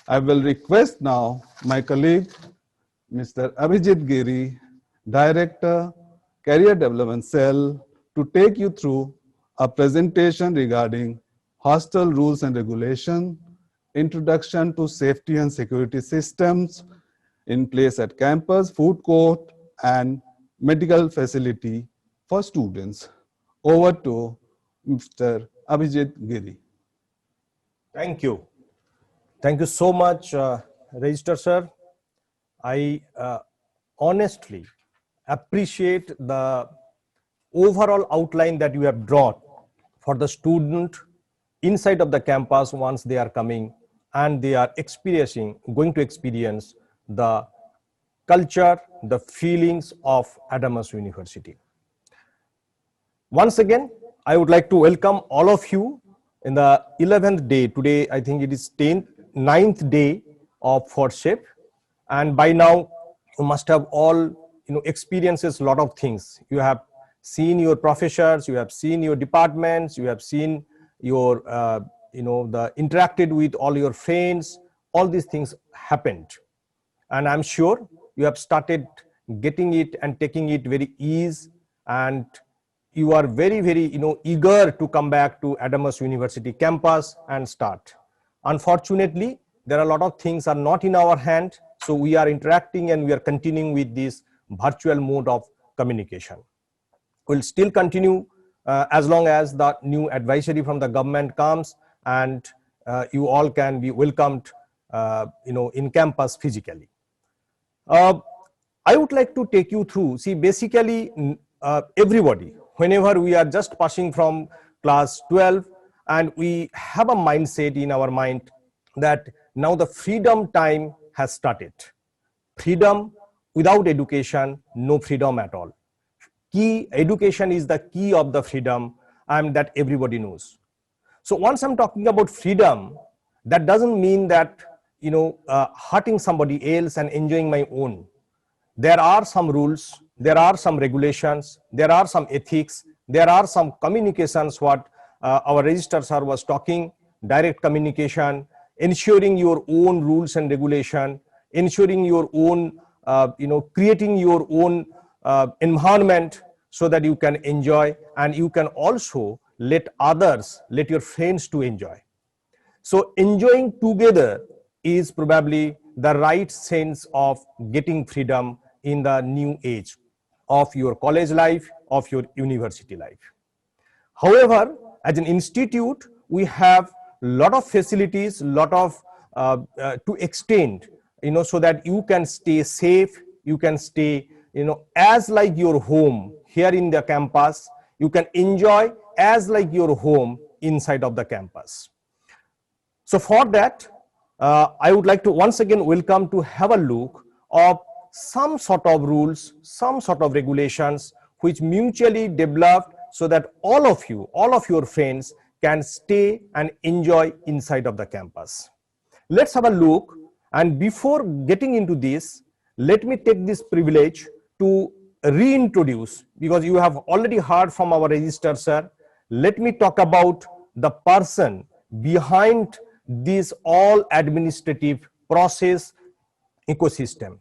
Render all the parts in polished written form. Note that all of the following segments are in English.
I will request now my colleague, Mr. Abhijit Giri, Director, Career Development Cell, to take you through a presentation regarding hostel rules and regulation, introduction to safety and security systems in place at campus, food court, and medical facility for students. Over to Mr. Abhijit Giri. Thank you. Thank you so much, Register Sir. I honestly appreciate the overall outline that you have drawn for the student inside of the campus once they are coming and they are going to experience the culture, the feelings of Adamas University. Once again, I would like to welcome all of you in the 11th day. Today, I think it is 9th day of Fellowship, and by now you must have all experiences a lot of things. You have seen your professors, you have seen your departments, you have seen your the interacted with all your friends. All these things happened, and I'm sure you have started getting it and taking it very easy, and you are very eager to come back to Adamas University campus and start. Unfortunately, there are a lot of things are not in our hand, so we are interacting and we are continuing with this virtual mode of communication. We'll still continue as long as the new advisory from the government comes and you all can be welcomed in campus physically. I would like to take you through, see, basically everybody, whenever we are just passing from class 12 and we have a mindset in our mind that now the freedom time has started. Freedom without education, no freedom at all. Education is the key of the freedom, and that everybody knows. So once I'm talking about freedom, that doesn't mean that hurting somebody else and enjoying my own. There are some rules, there are some regulations, there are some ethics, there are some communications, what our Register Sir was talking, direct communication, ensuring your own rules and regulation, ensuring your own, creating your own environment so that you can enjoy and you can also let others, let your friends to enjoy. So enjoying together is probably the right sense of getting freedom in the new age of your college life, of your university life. However, as an institute, we have a lot of facilities, lot of to extend, so that you can stay safe, you can stay, as like your home here in the campus, you can enjoy as like your home inside of the campus. So for that, I would like to once again welcome to have a look of some sort of rules, some sort of regulations which mutually developed so that all of you, all of your friends can stay and enjoy inside of the campus. Let's have a look, and before getting into this, let me take this privilege to reintroduce, because you have already heard from our Register Sir, let me talk about the person behind this all administrative process ecosystem.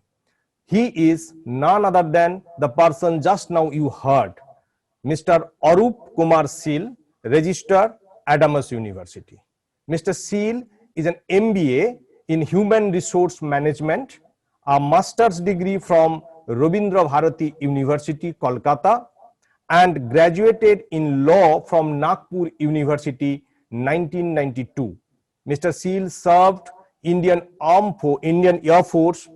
He is none other than the person just now you heard, Mr. Arup Kumar Sil, Registrar, Adamas University. Mr. Sil is an MBA in Human Resource Management, a master's degree from Rabindra Bharati University, Kolkata, and graduated in law from Nagpur University, 1992. Mr. Sil served Indian Air Force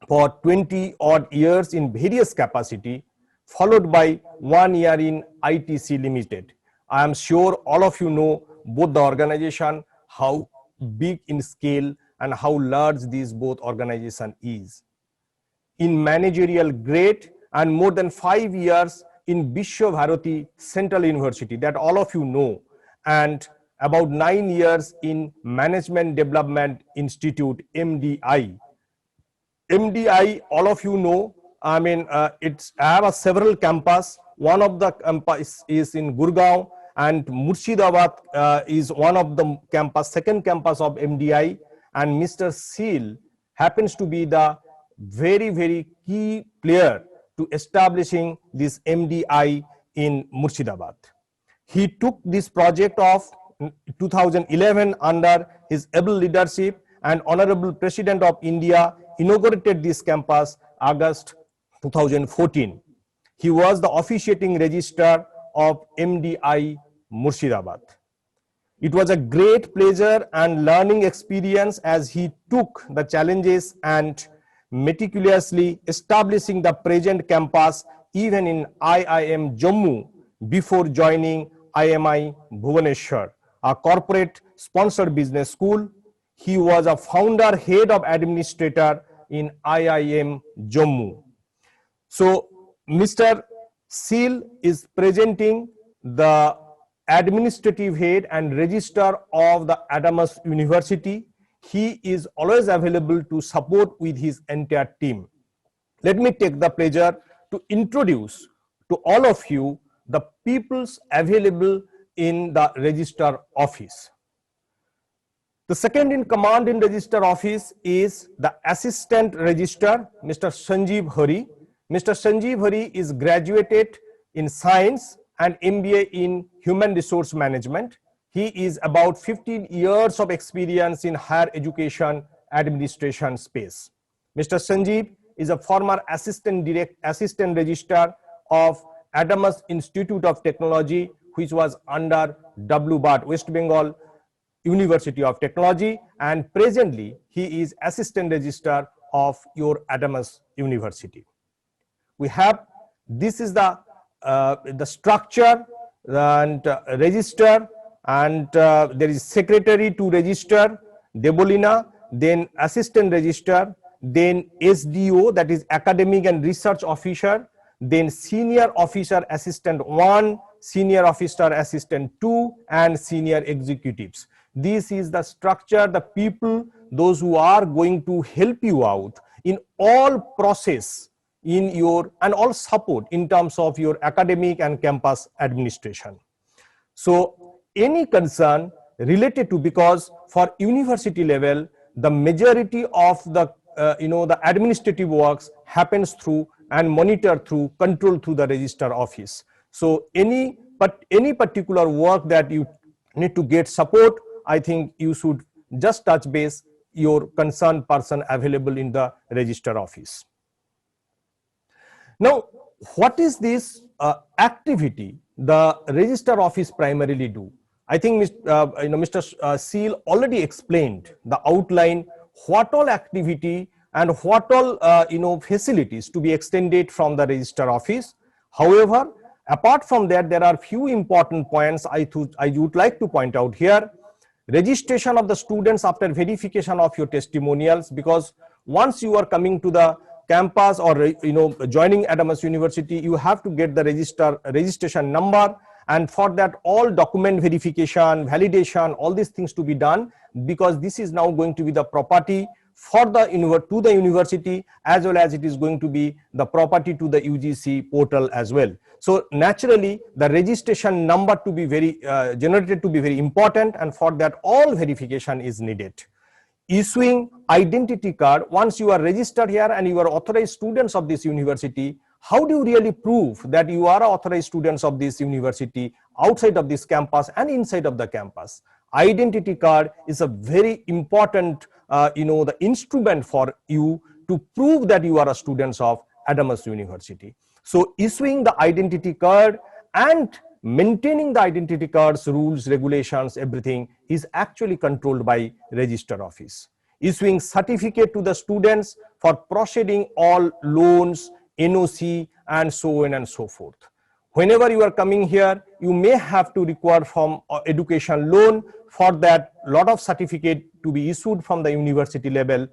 for 20 odd years in various capacity, followed by 1 year in ITC Limited. I am sure all of you know both the organization, how big in scale and how large these both organization is. In managerial grade and more than 5 years in Vishwa Bharati Central University, that all of you know, and about 9 years in Management Development Institute, MDI. MDI, all of you know, I mean, it's have several campus. One of the campus is in Gurgaon, and Murshidabad is one of the campus, second campus of MDI, and Mr. Seal happens to be the very key player to establishing this MDI in Murshidabad. He took this project of 2011 under his able leadership, and Honorable President of India inaugurated this campus August 2014. He was the officiating registrar of MDI Murshidabad. It was a great pleasure and learning experience as he took the challenges and meticulously establishing the present campus even in IIM Jammu before joining IMI Bhubaneswar, a corporate sponsored business school. He was a founder head of administrator in IIM Jammu. So Mr. Seal is presenting the administrative head and registrar of the Adamas University. He is always available to support with his entire team. Let me take the pleasure to introduce to all of you the peoples available in the registrar office. The second in command in registrar office is the assistant registrar, Mr. Sanjeev Hari. Mr. Sanjeev Hari is graduated in science and MBA in human resource management. He is about 15 years of experience in higher education administration space. Mr. Sanjeev is a former assistant registrar of Adamas Institute of Technology, which was under WBAT, West Bengal University of Technology, and presently he is assistant registrar of your Adamas University. We have, this is the structure and register, and there is secretary to register, Debolina, then assistant registrar, then SDO, that is academic and research officer, then senior officer assistant 1, senior officer assistant 2, and senior executives. This is the structure, the people, those who are going to help you out in all process in your and all support in terms of your academic and campus administration. So any concern related to, because for university level the majority of the the administrative works happens through and monitor through, control through the registrar office. So any particular work that you need to get support, I think you should just touch base your concerned person available in the registrar office. Now, what is this activity the registrar office primarily do? I think Mr. Seal already explained the outline, what all activity and what all facilities to be extended from the registrar office. However, apart from that, there are few important points I would like to point out here. Registration of the students after verification of your testimonials, because once you are coming to the campus or joining Adamas University, you have to get the registration number, and for that all document verification, validation, all these things to be done, because this is now going to be the property for the to the university, as well as it is going to be the property to the UGC portal as well. So naturally the registration number to be generated to be very important, and for that all verification is needed. Issuing identity card, once you are registered here and you are authorized students of this university, how do you really prove that you are authorized students of this university outside of this campus and inside of the campus? Identity card is a very important the instrument for you to prove that you are a students of Adamas University. So issuing the identity card and maintaining the identity cards, rules, regulations, everything is actually controlled by registrar office. Issuing certificate to the students for proceeding all loans, NOC, and so on and so forth. Whenever you are coming here, you may have to require from education loan. For that, lot of certificate to be issued from the university level.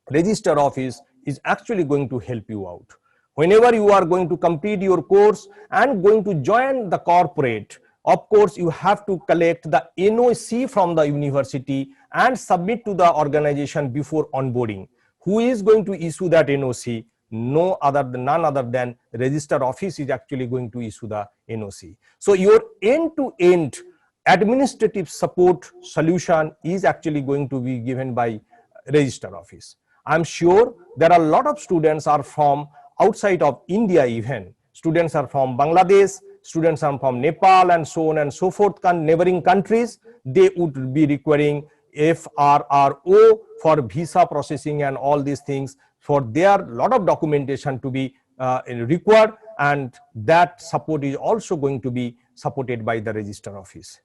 Registrar office is actually going to help you out. Whenever you are going to complete your course and going to join the corporate, of course you have to collect the NOC from the university and submit to the organization before onboarding. Who is going to issue that NOC? None other than registrar office is actually going to issue the NOC. So your end-to-end administrative support solution is actually going to be given by Register Office. I'm sure there are a lot of students are from outside of India even. Students are from Bangladesh, students are from Nepal and so on and so forth, neighboring countries. They would be requiring FRRO for visa processing and all these things. For their lot of documentation to be required, and that support is also going to be supported by the Register Office.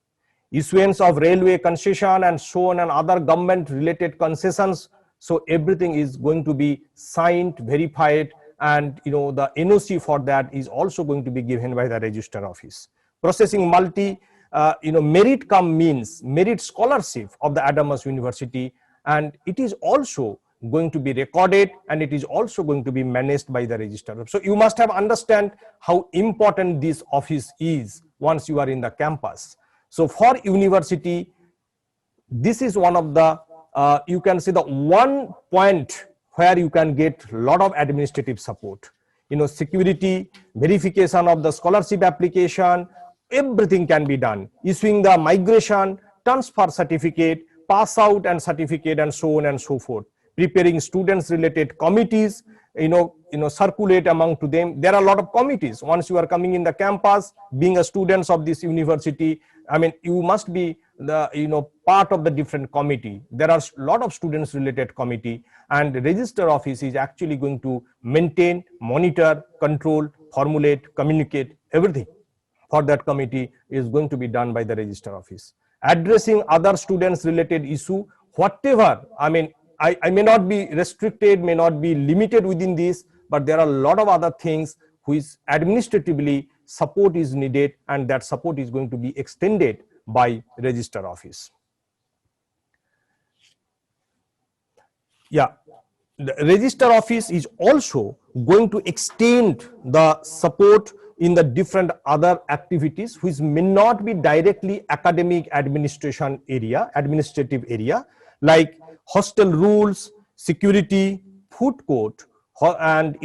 Issuance of railway concession and so on and other government related concessions. So everything is going to be signed, verified, and the NOC for that is also going to be given by the Register Office. Processing multi merit cum means merit scholarship of the Adamas University, and it is also going to be recorded, and it is also going to be managed by the Register. So you must have understand how important this office is once you are in the campus. So for university, this is one of the you can say the one point where you can get a lot of administrative support. Security, verification of the scholarship application, everything can be done. Issuing the migration, transfer certificate, pass out and certificate, and so on and so forth. Preparing students related committees, circulate among to them. There are a lot of committees. Once you are coming in the campus, being a students of this university, I mean, you must be the part of the different committee. There are a lot of students related committee, and the Register Office is actually going to maintain, monitor, control, formulate, communicate, everything for that committee is going to be done by the Register Office. Addressing other students related issue, whatever, I mean, I may not be restricted, may not be limited within this, but there are a lot of other things which administratively support is needed, and that support is going to be extended by Register Office. Yeah, the Register Office is also going to extend the support in the different other activities which may not be directly academic administration area, administrative area, like hostel rules, security, food court, and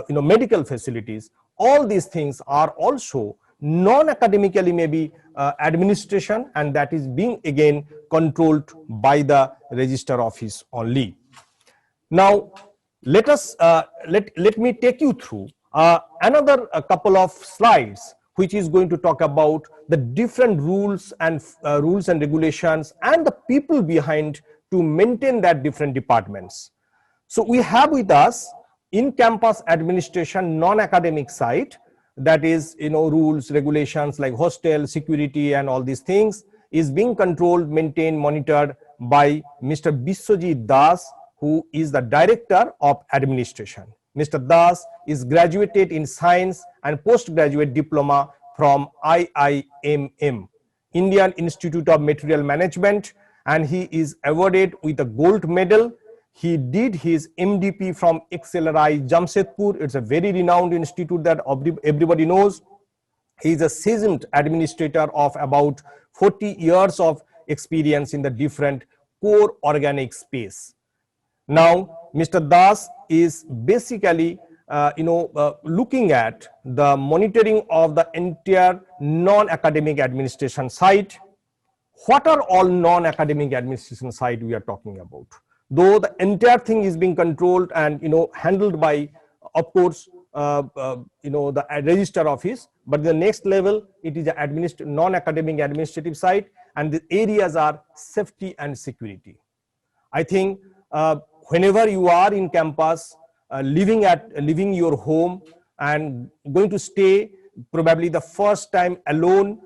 medical facilities. All these things are also non-academically maybe administration, and that is being again controlled by the Register Office only. Now let us let me take you through another couple of slides which is going to talk about the different rules and regulations and the people behind to maintain that different departments. So we have with us in campus administration non-academic side, that is rules, regulations like hostel, security, and all these things is being controlled, maintained, monitored by Mr. Biswajit Das, who is the Director of Administration. Mr. Das is graduated in Science and Postgraduate Diploma from IIMM, Indian Institute of Material Management, and he is awarded with a gold medal. He did his MDP from XLRI Jamshedpur. It's a very renowned institute that everybody knows. He is a seasoned administrator of about 40 years of experience in the different core organic space. Now, Mr. Das is basically looking at the monitoring of the entire non-academic administration side. What are all non-academic administration side we are talking about? Though the entire thing is being controlled and handled by, of course, the Register Office, but the next level it is the non-academic administrative side, and the areas are safety and security. I think whenever you are in campus, leaving your home and going to stay probably the first time alone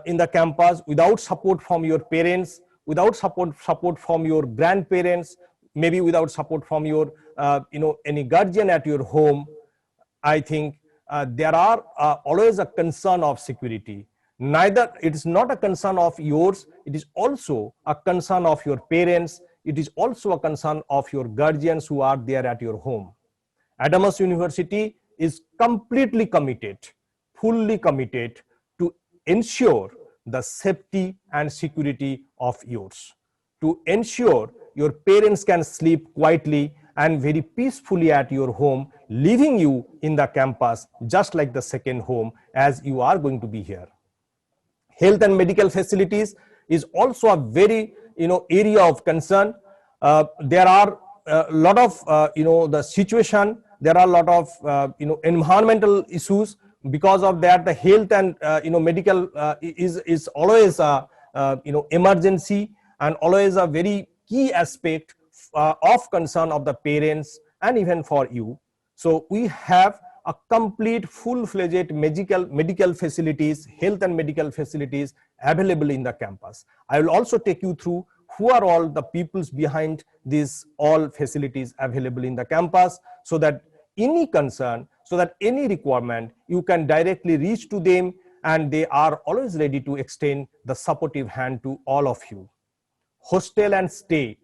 in the campus without support from your parents, without support from your grandparents, maybe without support from your any guardian at your home, I think there are always a concern of security. Neither it is not a concern of yours, it is also a concern of your parents, it is also a concern of your guardians who are there at your home. Adamas University is completely committed, fully committed to ensure the safety and security of yours, to ensure your parents can sleep quietly and very peacefully at your home, leaving you in the campus just like the second home as you are going to be here. Health and medical facilities is also a very area of concern. There are a lot of the situation, there are a lot of environmental issues. Because of that, the health and medical is always a emergency, and always a very key aspect of concern of the parents and even for you. So we have a complete full-fledged medical facilities, health and medical facilities available in the campus. I will also take you through who are all the peoples behind these all facilities available in the campus, so that any concern, so that any requirement, you can directly reach to them, and they are always ready to extend the supportive hand to all of you. Hostel and stay.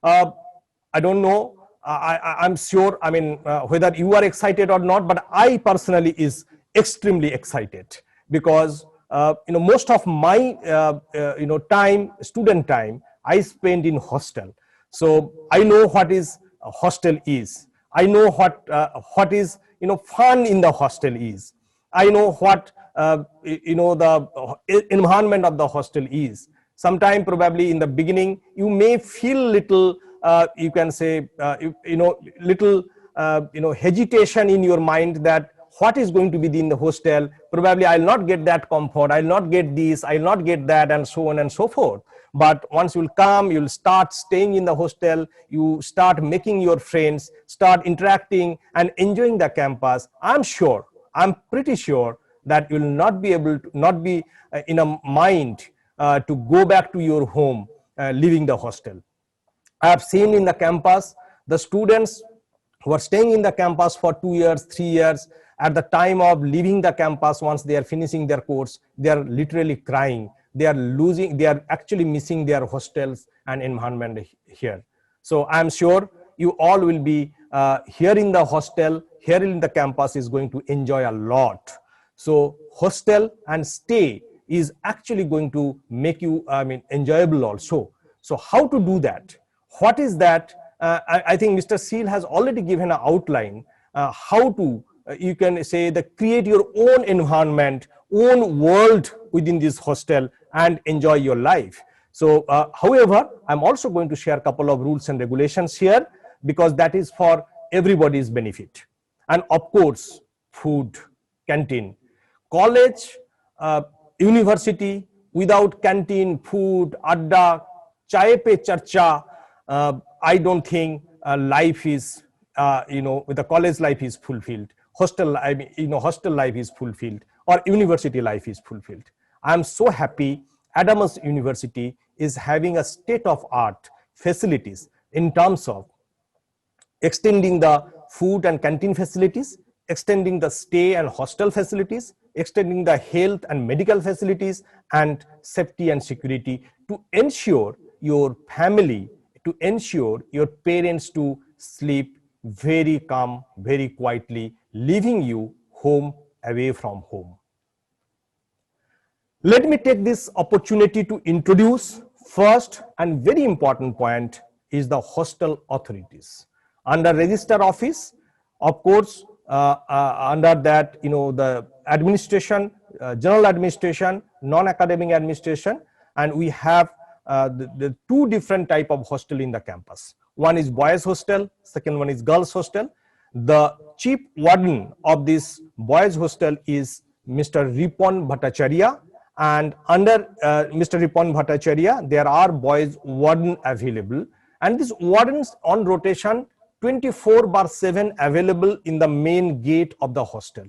I don't know, I'm sure, I mean, whether you are excited or not, but I personally is extremely excited, because most of my student time I spend in hostel. So I know what is a hostel is. I know what is fun in the hostel is. I know what the environment of the hostel is. Sometime probably in the beginning you may feel little you can say little hesitation in your mind, that what is going to be in the hostel. Probably I'll not get that comfort, I'll not get this, I'll not get that, and so on and so forth. But once you'll come, you'll start staying in the hostel, you start making your friends, start interacting and enjoying the campus. I'm pretty sure that you'll not be able to, not be in a mind to go back to your home leaving the hostel. I have seen in the campus the students who are staying in the campus for 2 years, 3 years, at the time of leaving the campus, once they are finishing their course, they are literally crying. They are actually missing their hostels and environment here. So I am sure you all will be here in the hostel, here in the campus is going to enjoy a lot. So hostel and stay is actually going to make you, enjoyable also. So how to do that? What is that? I think Mr. Seal has already given an outline how to, you can say, create your own environment, own world within this hostel and enjoy your life. So however, I'm also going to share a couple of rules and regulations here, because that is for everybody's benefit. And of course, food, canteen. College, university, without canteen, food, adda, chaye pe charcha, I don't think life is, with the college life is fulfilled. Hostel life is fulfilled, or university life is fulfilled. I'm so happy Adamas University is having a state-of-art facilities in terms of extending the food and canteen facilities, extending the stay and hostel facilities, extending the health and medical facilities, and safety and security, to ensure your family, to ensure your parents to sleep very calm, very quietly, leaving you home away from home. Let me take this opportunity to introduce first and very important point is the hostel authorities. Under Register Office, of course, under that, the administration, general administration, non-academic administration, and we have the two different type of hostel in the campus. One is boys hostel, second one is girls hostel. The chief warden of this boys hostel is Mr. Ripon Bhattacharya, and under Mr. Ripon Bhattacharya, there are boys warden available, and these wardens on rotation 24/7 available in the main gate of the hostel.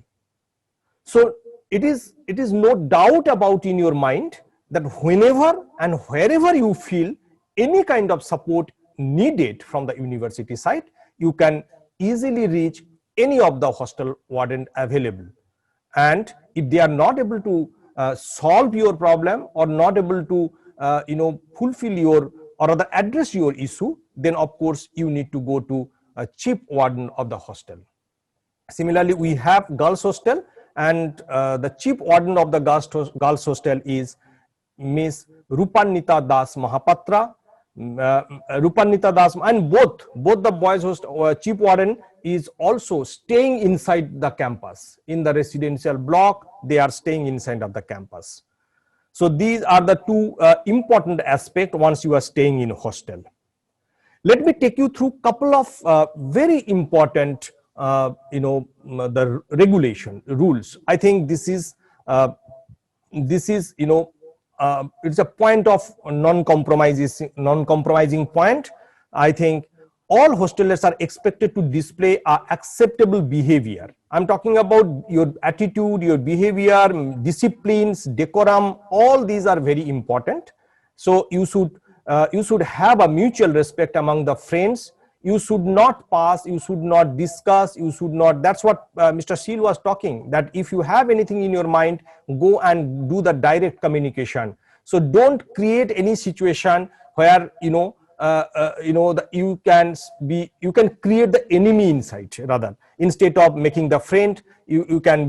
So it is no doubt about in your mind that whenever and wherever you feel any kind of support needed from the university side, you can easily reach any of the hostel warden available. And if they are not able to solve your problem, or not able to fulfill your, or rather address your issue, then of course you need to go to a chief warden of the hostel. Similarly, we have girls hostel, and the chief warden of the girls hostel is Miss Rupanita Das Mahapatra. Rupanita Das, and both the boys host chief warden is also staying inside the campus in the residential block. They are staying inside of the campus. So these are the two important aspects once you are staying in a hostel. Let me take you through couple of very important, the regulation rules. I think this is it's a point of non-compromising point. I think all hostelers are expected to display acceptable behavior. I'm talking about your attitude, your behavior, disciplines, decorum. All these are very important. So you should have a mutual respect among the friends. You should not pass, you should not discuss, you should not, that's what Mr. Seal was talking, that if you have anything in your mind, go and do the direct communication. So don't create any situation where you can create the enemy inside. Rather, instead of making the friend, you can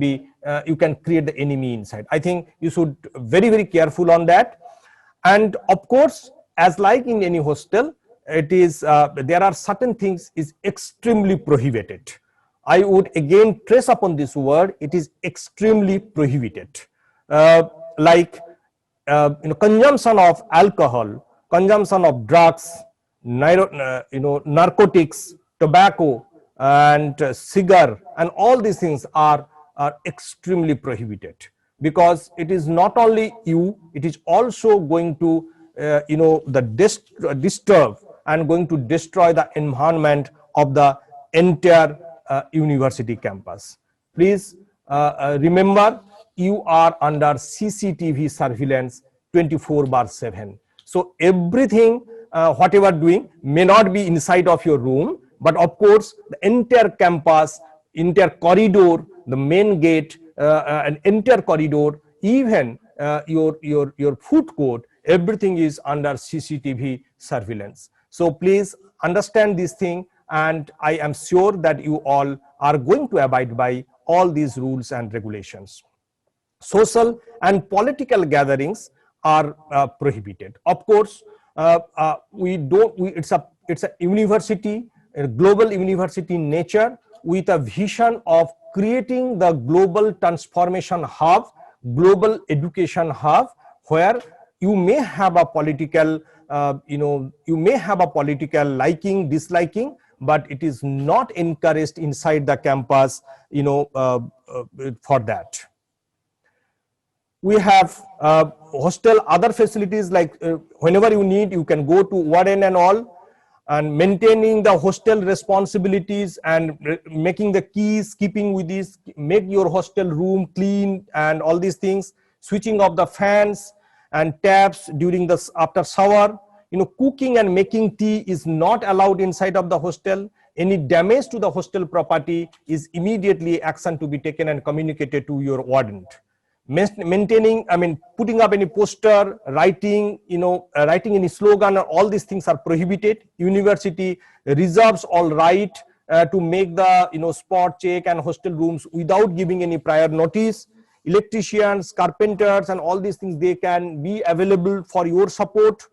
create the enemy inside. I think you should very careful on that. And of course, as like in any hostel, it is there are certain things is extremely prohibited. I would again trace upon this word, it is extremely prohibited. Consumption of alcohol, consumption of drugs, narcotics, tobacco, and cigar, and all these things are extremely prohibited, because it is not only you, it is also going to disturb and going to destroy the environment of the entire university campus. Please remember, you are under CCTV surveillance 24/7. So everything whatever doing may not be inside of your room, but of course the entire campus, entire corridor, the main gate, an entire corridor, even your food court, everything is under CCTV surveillance. So please understand this thing, and I am sure that you all are going to abide by all these rules and regulations. Social and political gatherings are prohibited. Of course, it's a university, a global university in nature, with a vision of creating the global transformation hub, global education hub, where you may have a political liking, disliking, but it is not encouraged inside the campus for that. We have hostel other facilities, like whenever you need, you can go to warden and all, and maintaining the hostel responsibilities and making the keys, keeping with this, make your hostel room clean and all these things, switching off the fans and taps during the after shower. Cooking and making tea is not allowed inside of the hostel. Any damage to the hostel property is immediately action to be taken and communicated to your warden. Maintaining, putting up any poster, writing any slogan, all these things are prohibited. University reserves all right to make the spot check and hostel rooms without giving any prior notice. Electricians, carpenters, and all these things, they can be available for your support.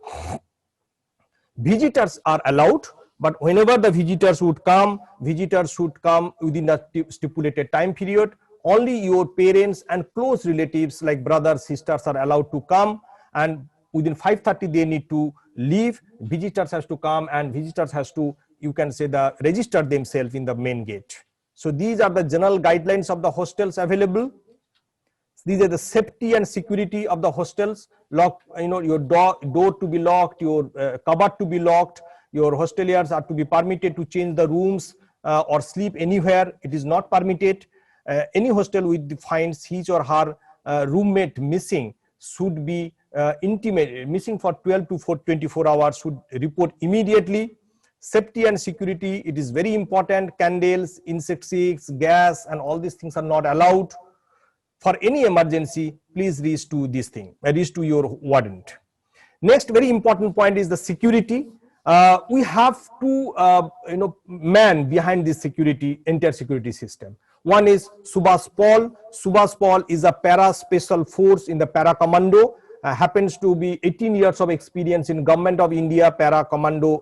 Visitors are allowed, but whenever the visitors should come within the stipulated time period. Only your parents and close relatives like brothers, sisters are allowed to come, and within 5:30 they need to leave. Visitors has to come, and visitors has to, register themselves in the main gate. So these are the general guidelines of the hostels available. These are the safety and security of the hostels. Lock, your door to be locked, your cupboard to be locked. Your hosteliers are to be permitted to change the rooms or sleep anywhere. It is not permitted. Any hostel which finds his or her roommate missing should be intimated. Missing for 12 to 24 hours, should report immediately. Safety and security, it is very important. Candles, insecticides, gas, and all these things are not allowed. For any emergency, please reach to this thing, reach to your warden. Next very important point is the security. We have two men behind this entire security system. One is Subhas Paul. Subhas Paul is a para special force in the para commando. Happens to be 18 years of experience in Government of India para commando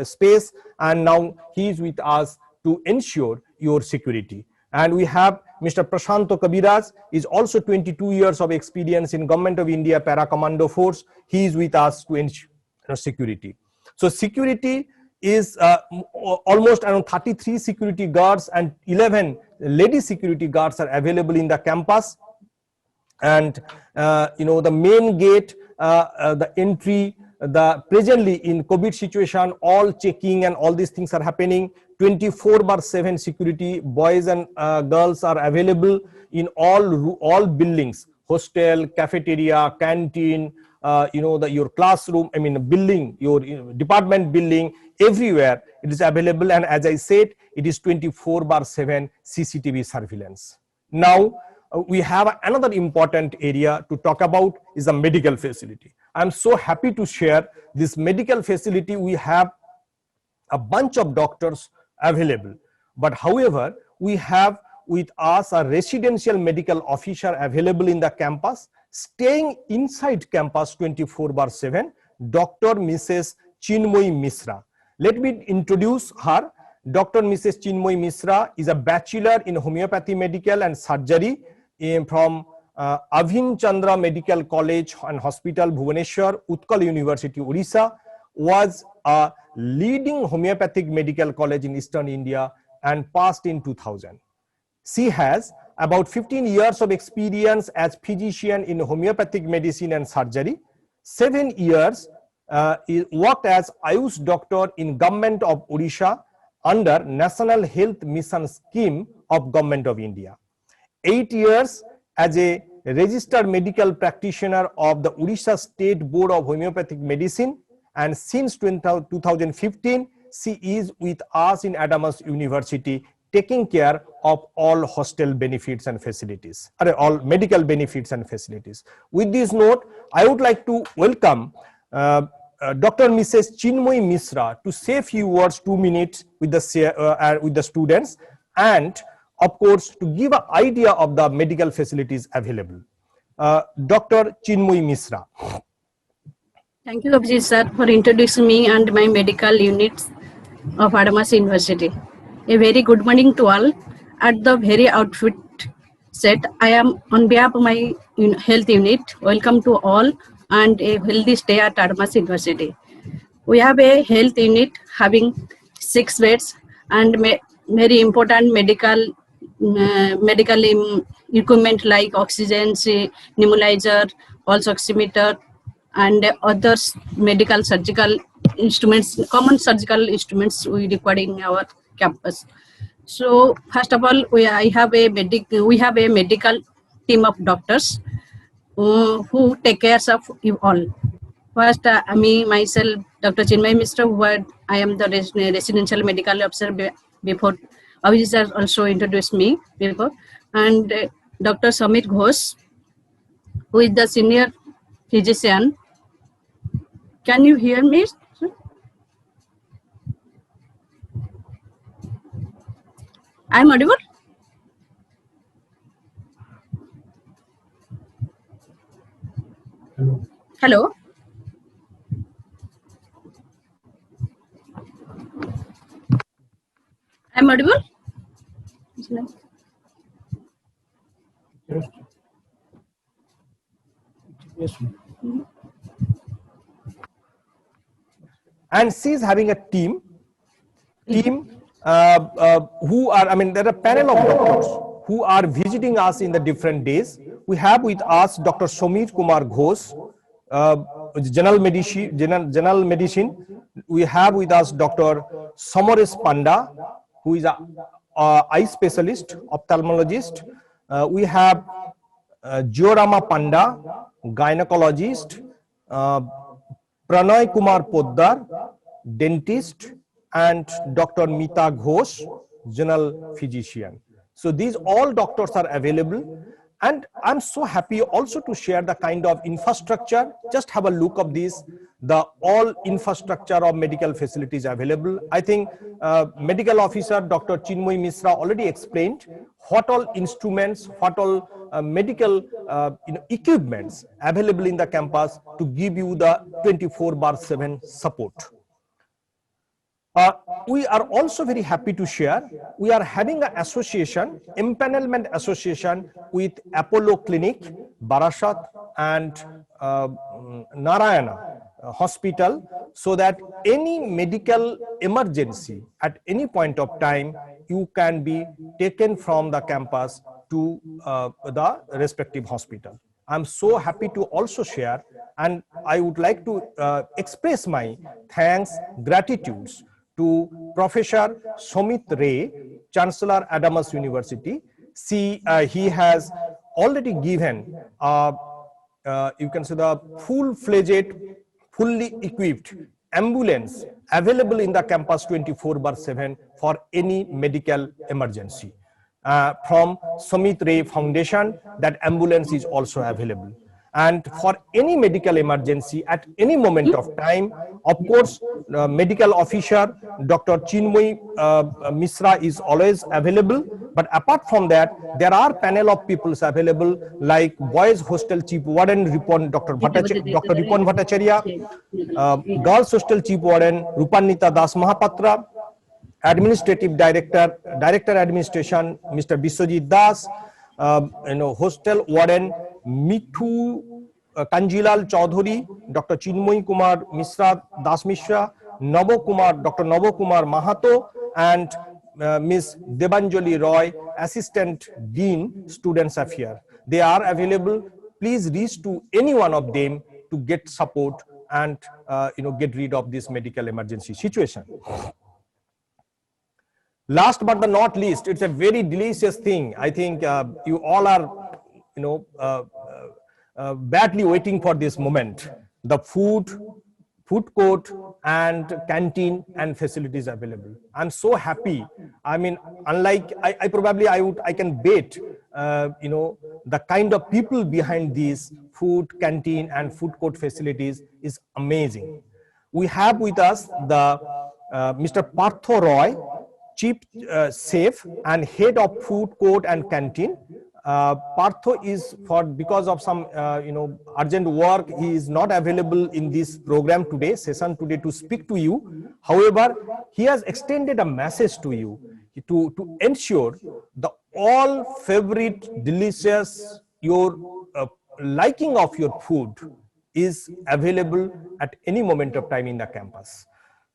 space, and now he is with us to ensure your security. And we have Mr. Prashanto Kabiraj, is also 22 years of experience in Government of India Para Commando Force. He is with us to ensure security. So security is almost around 33 security guards and 11 lady security guards are available in the campus. And the main gate, the entry, the presently in COVID situation, all checking and all these things are happening. 24/7 security, boys and girls are available in all buildings, hostel, cafeteria, canteen, your classroom, I mean building, your department building, everywhere it is available. And as I said, it is 24/7 CCTV surveillance. Now we have another important area to talk about is the medical facility. I'm so happy to share this medical facility. We have a bunch of doctors available, but however, we have with us a residential medical officer available in the campus, staying inside campus 24/7, Dr. Mrs. Chinmoy Misra. Let me introduce her. Dr. Mrs. Chinmoy Misra is a bachelor in homeopathy medical and surgery from Avin Chandra Medical College and Hospital, Bhubaneswar, Utkal University, Odisha, was a leading homeopathic medical college in Eastern India and passed in 2000. She has about 15 years of experience as physician in homeopathic medicine and surgery. 7 years worked as Ayush doctor in Government of Odisha under National Health Mission scheme of Government of India. 8 years as a registered medical practitioner of the Odisha State Board of Homeopathic Medicine, and since 2015 she is with us in Adamas University taking care of all hostel benefits and facilities, or all medical benefits and facilities. With this note, I would like to welcome Dr. Mrs. Chinmoy Misra to say a few words, 2 minutes with the students, and of course to give an idea of the medical facilities available. Dr. Chinmoy Misra. Thank you, Abhijit sir, for introducing me and my medical units of Adamas University. A very good morning to all. At the very outfit set, I am on behalf of my health unit. Welcome to all and a healthy stay at Adamas University. We have a health unit having 6 beds and very important medical equipment like oxygen, nebulizer, pulse oximeter, and other medical surgical instruments, common surgical instruments we require in our campus. So first of all, we have a medical team of doctors who take care of you all. First, myself, Dr. Chinmoy Misra, I am the residential medical officer before. Abhijit sir also introduced me before, and Dr. Samir Ghosh, who is the senior physician. Can you hear me? I'm audible? Hello? I'm audible? Yes. And she's having a team who are, there are a panel of doctors who are visiting us in the different days. We have with us Dr. Samir Kumar Ghosh, general medicine. We have with us Dr. Samaresh Panda, who is a eye specialist, ophthalmologist. We have Jiorama Panda, gynecologist, Pranay Kumar Poddar, dentist, and Dr. Mita Ghosh, general physician. So these all doctors are available, and I'm so happy also to share the kind of infrastructure. Just have a look of this, the all infrastructure of medical facilities available. I think medical officer Dr. Chinmoy Misra already explained what all instruments, what all medical equipments available in the campus to give you the 24/7 support. Uh, we are also very happy to share, we are having an association, empanelment association with Apollo Clinic, Barashat and Narayana Hospital, so that any medical emergency at any point of time, you can be taken from the campus to the respective hospital. I'm so happy to also share, and I would like to express my thanks, gratitudes to Professor Somit Ray, Chancellor Adams University. He has already given you can say the full-fledged, fully equipped ambulance available in the campus 24/7 for any medical emergency. From Somit Ray Foundation, that ambulance is also available. And for any medical emergency at any moment of time, of course, medical officer Dr. Chinmoy Misra is always available. But apart from that, there are panel of peoples available like Boys Hostel Chief Warden Dr. Ripon Bhattacharya, Girls Hostel Chief Warden Rupanita Das Mahapatra, Administrative Director, Director Administration, Mr. Biswajit Das, Hostel Warden Mithu Kanjilal Chaudhuri, Dr. Chinmoy Kumar Misra Das Mishra, Dr. Nabo Kumar Mahato, and Ms. Debanjali Roy, Assistant Dean, Students Affairs. They are available. Please reach to any one of them to get support and get rid of this medical emergency situation. Last but not least, it's a very delicious thing. I think you all are, badly waiting for this moment. The food court and canteen and facilities available. I'm so happy. I mean, unlike I can bet, the kind of people behind these food canteen and food court facilities is amazing. We have with us the Mr. Partho Roy, Chief Chef and Head of Food Court and Canteen. Partho is because of some urgent work, he is not available in this program today, session today, to speak to you. However, he has extended a message to you to ensure the all favorite, delicious, your liking of your food is available at any moment of time in the campus.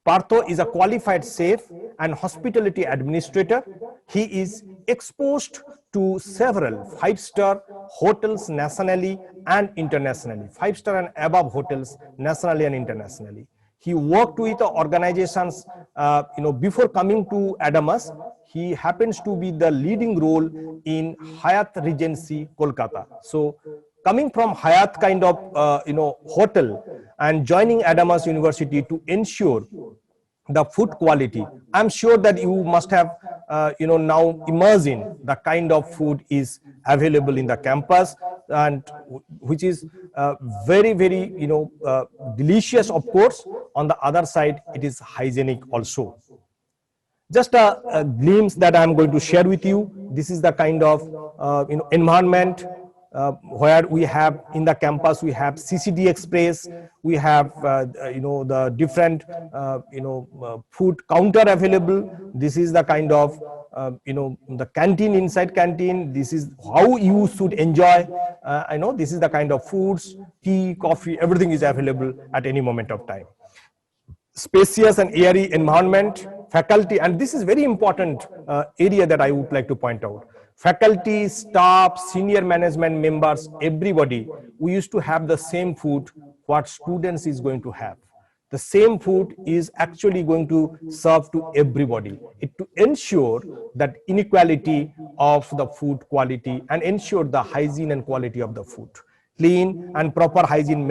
Partho is a qualified chef and hospitality administrator. He is exposed to several five-star hotels nationally and internationally, five-star and above hotels nationally and internationally. He worked with organizations, before coming to Adamas. He happens to be the leading role in Hyatt Regency, Kolkata. So, coming from Hyatt kind of hotel and joining Adamas University to ensure the food quality, I'm sure that you must have now imagine the kind of food is available in the campus, and which is very, very delicious, of course. On the other side, it is hygienic also. Just a glimpse that I'm going to share with you. This is the kind of environment where we have in the campus. We have CCD Express, we have the different food counter available. This is the kind of the canteen, inside canteen. This is how you should enjoy. This is the kind of foods, tea, coffee, everything is available at any moment of time. Spacious and airy environment, faculty, and this is very important area that I would like to point out. Faculty, staff, senior management members, everybody, we used to have the same food what students is going to have. The same food is actually going to serve to everybody. To ensure that inequality of the food quality and ensure the hygiene and quality of the food. Clean and proper hygiene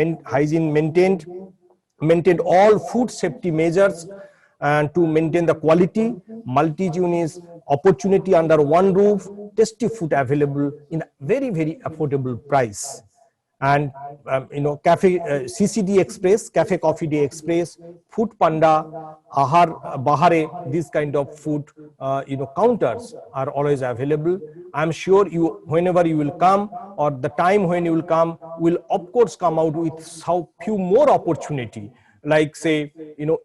maintained all food safety measures, and to maintain the quality, multi-unit opportunity under one roof, tasty food available in a very, very affordable price. And Cafe CCD Express, Cafe Coffee Day Express, Food Panda, Ahar Bahare, these kind of food counters are always available. I'm sure you, whenever you will come, or the time when you will come, will of course come out with few more opportunity, like say,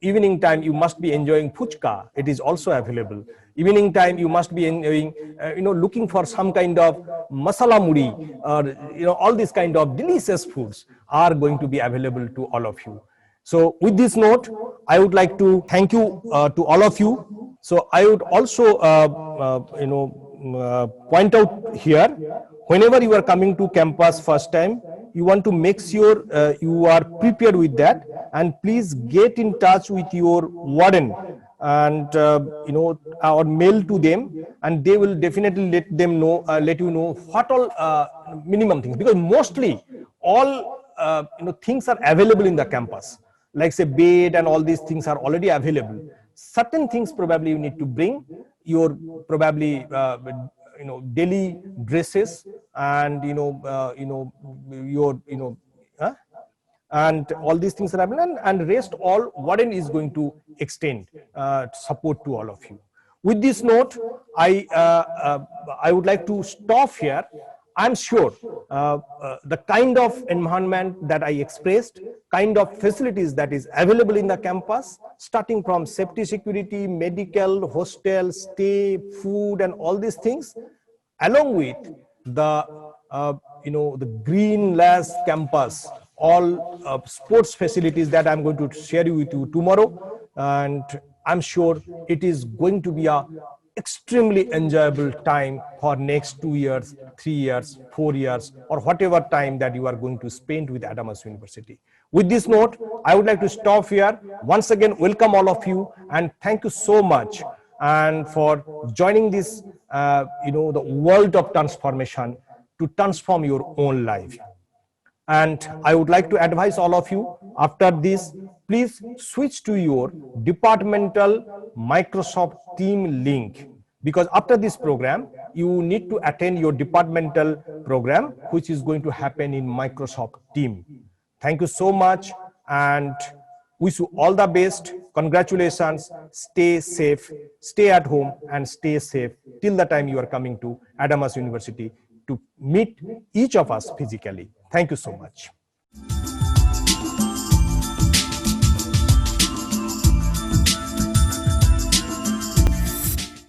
evening time you must be enjoying puchka, it is also available. Evening time you must be enjoying, looking for some kind of masala muri, or all these kind of delicious foods are going to be available to all of you. So with this note, I would like to thank you to all of you. So I would also point out here, whenever you are coming to campus first time, you want to make sure you are prepared with that, and please get in touch with your warden and or mail to them, and they will definitely let you know what all minimum things, because mostly all things are available in the campus, like say bed and all these things are already available. Certain things probably you need to bring, your probably daily dresses, and and all these things are available, and rest all warden is going to extend support to all of you. With this note, I would like to stop here. I'm sure the kind of environment that I expressed, kind of facilities that is available in the campus, starting from safety, security, medical, hostel, stay, food, and all these things, along with the the green lash campus, all sports facilities that I'm going to share with you tomorrow, and I'm sure it is going to be a extremely enjoyable time for next 2 years, 3 years, 4 years, or whatever time that you are going to spend with Adamas University. With this note, I would like to stop here. Once again, welcome all of you, and thank you so much and for joining this the world of transformation to transform your own life. And I would like to advise all of you, after this, please switch to your departmental Microsoft Team link, because after this program, you need to attend your departmental program, which is going to happen in Microsoft Team. Thank you so much, and wish you all the best. Congratulations. Stay safe, stay at home, and stay safe till the time you are coming to Adamas University to meet each of us physically. Thank you so much.